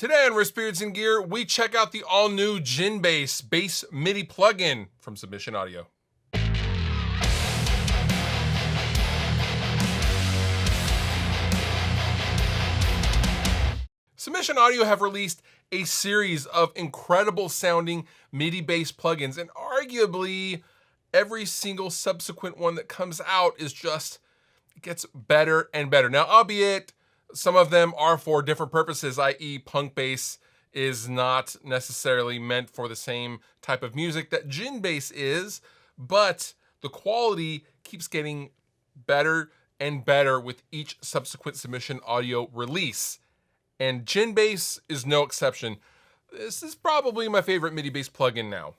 Today on Wrist, Beards, and Gear, we check out the all-new Djinn Bass bass MIDI plugin from Submission Audio. Submission Audio have released a series of incredible sounding MIDI bass plugins, and arguably every single subsequent one that comes out is just, it gets better and better. Now, albeit some of them are for different purposes, i.e. punk bass is not necessarily meant for the same type of music that Djinn Bass is, but the quality keeps getting better and better with each subsequent Submission Audio release. And Djinn Bass is no exception. This is probably my favorite MIDI bass plugin now.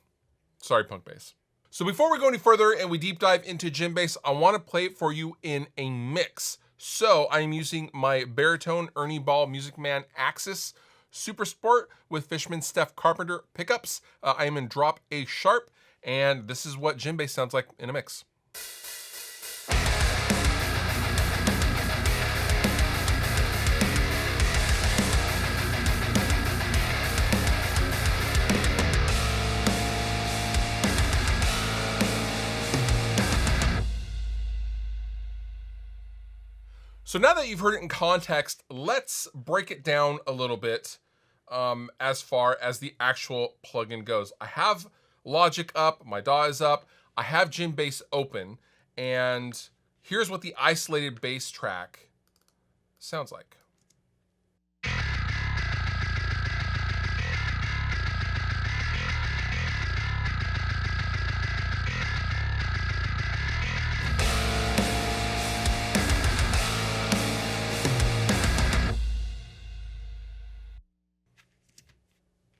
Sorry, punk bass. So before we go any further and we deep dive into Djinn Bass, I want to play it for you in a mix. So I'm using my baritone Ernie Ball Music Man Axis Super Sport with Fishman Steph Carpenter pickups. I am in drop A sharp, and this is what Djinn Bass sounds like in a mix. So now that you've heard it in context, let's break it down a little bit as far as the actual plugin goes. I have Logic up, my DAW is up, I have Djinn Bass open, and here's what the isolated bass track sounds like.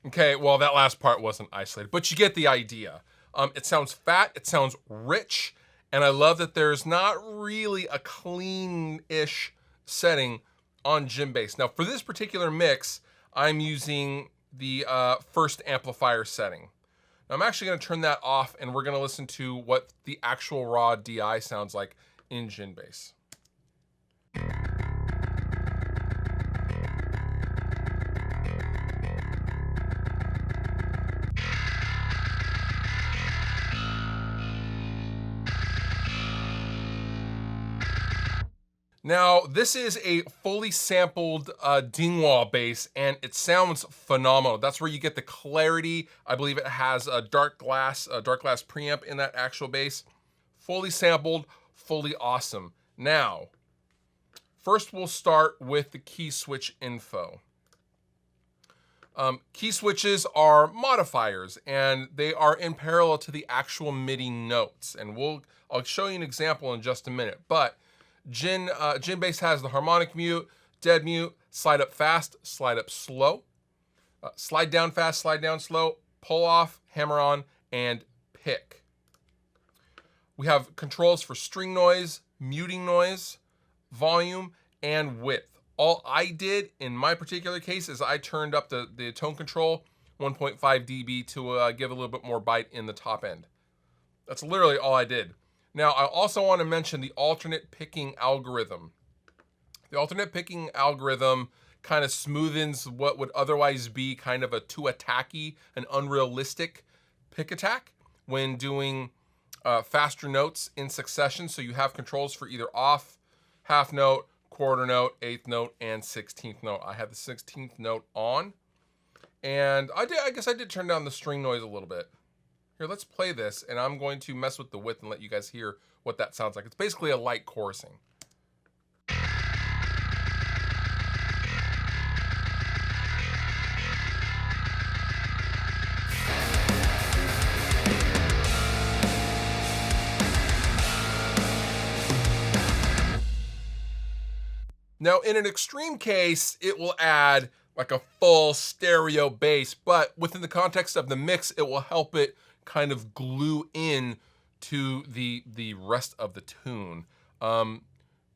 Okay, well, that last part wasn't isolated, but you get the idea. It sounds fat, it sounds rich, and I love that there's not really a clean-ish setting on Djinn Bass. Now, for this particular mix, I'm using the first amplifier setting. Now, I'm actually going to turn that off, and we're going to listen to what the actual raw DI sounds like in Djinn Bass. Now, this is a fully sampled dingwall bass, and it sounds phenomenal. That's where you get the clarity. I believe it has a dark glass preamp in that actual bass. Fully sampled, fully awesome. Now, first we'll start with the key switch info. Key switches are modifiers, and they are in parallel to the actual MIDI notes. And I'll show you an example in just a minute, but Djinn Bass has the harmonic mute, dead mute, slide up fast, slide up slow, slide down fast, slide down slow, pull off, hammer on, and pick. We have controls for string noise, muting noise, volume, and width. All I did in my particular case is I turned up the tone control 1.5 dB to give a little bit more bite in the top end. That's literally all I did. Now, I also want to mention the alternate picking algorithm. The alternate picking algorithm kind of smoothens what would otherwise be kind of a too attacky, an unrealistic pick attack when doing faster notes in succession. So you have controls for either off, half note, quarter note, eighth note, and 16th note. I had the 16th note on, and I guess I did turn down the string noise a little bit. Here, let's play this, and I'm going to mess with the width and let you guys hear what that sounds like. It's basically a light chorusing. Now, in an extreme case, it will add like a full stereo bass, but within the context of the mix, it will help it kind of glue in to the rest of the tune.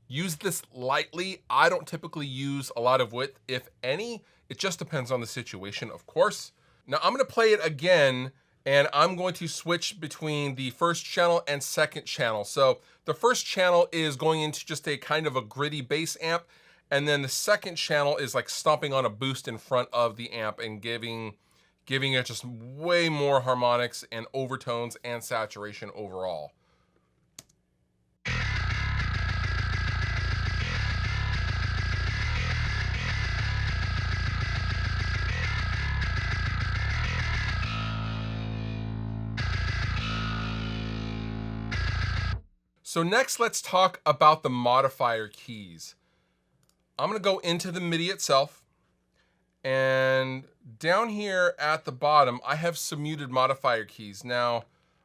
Use this lightly. I don't typically use a lot of width, if any. It just depends on the situation, of course. Now I'm gonna play it again, and I'm going to switch between the first channel and second channel. So the first channel is going into just a kind of a gritty bass amp, And then the second channel is like stomping on a boost in front of the amp and giving it just way more harmonics and overtones and saturation overall. So next, let's talk about the modifier keys. I'm gonna go into the MIDI itself, and down here at the bottom, I have some muted modifier keys. Now,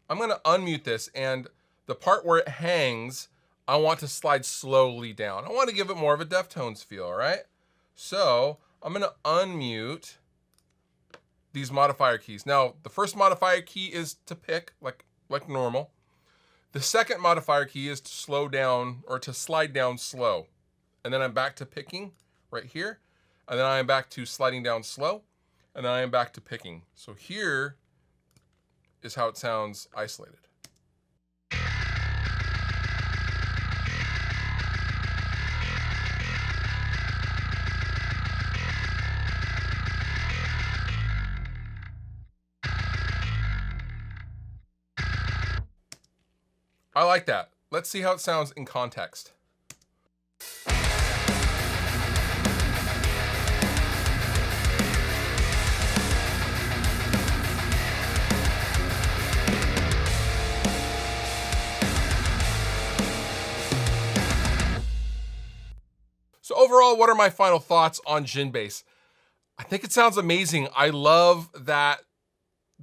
I'm gonna unmute this, and the part where it hangs, I want to slide slowly down. I want to give it more of a Deftones feel, all right? So I'm gonna unmute these modifier keys. Now, the first modifier key is to pick, like normal. The second modifier key is to slow down, or to slide down slow. And then I'm back to picking right here. And then I am back to sliding down slow. And then I am back to picking. So here is how it sounds isolated. I like that. Let's see how it sounds in context. So overall, what are my final thoughts on Djinn Bass? I think it sounds amazing. I love that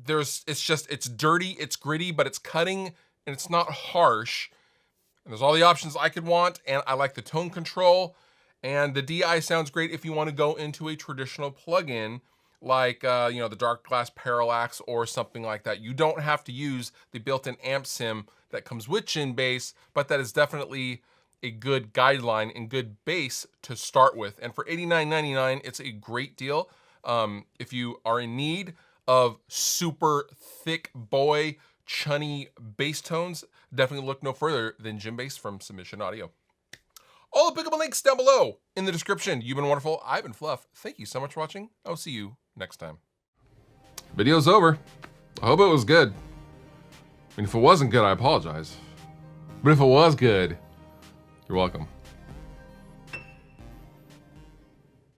it's dirty, it's gritty, but it's cutting and it's not harsh. And there's all the options I could want, and I like the tone control, and the DI sounds great if you want to go into a traditional plugin like the Dark Glass Parallax or something like that. You don't have to use the built-in amp sim that comes with Djinn Bass, but that is definitely a good guideline and good base to start with. And for $89.99, it's a great deal. If you are in need of super thick boy chunny bass tones, definitely look no further than Djinn Bass from Submission Audio. All the pickable links down below in the description. You've been wonderful. I've been Fluff. Thank you so much for watching. I'll see you next time. Video's over. I hope it was good. I mean, if it wasn't good, I apologize. But if it was good, you're welcome.